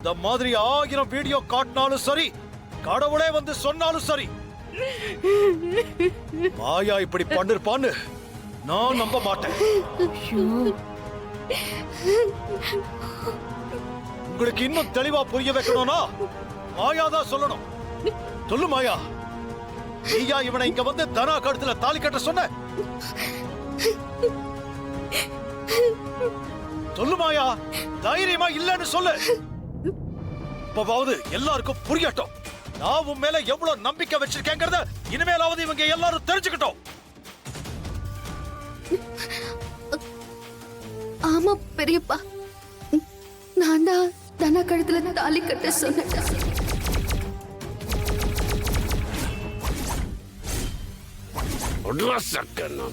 இந்த மாதிரி 1000 வீடியோ காட்டினாலும் சரி, கடவுளே வந்து சொன்னாலும் சரி, மாயா இப்படி பண்ணிருப்பான்னு நான் நம்ப மாட்டேன். உங்களுக்கு இன்னும் தெளிவா புரிய வைக்கணும்னா மாயா தான் சொல்லணும். சொல்லு மாயா, நீயா இவனை இங்க வந்து தனா கழுத்துல தாலி கட்ட சொன்ன? சொல்லு மாயா, தைரியமா இல்லன்னு சொல்லு. இப்பவாவது எல்லாருக்கும் புரியட்டும், நான் உன் மேல எவ்வளவு நம்பிக்கை வச்சிருக்கேங்கிறத இனிமேலாவது இவங்க எல்லாரும் தெரிஞ்சுக்கிட்டோம். ஆமா பெரியப்பா, நான் தான் தனா கழுத்துல தாலி கட்ட சொன்னேன். Odlasakana.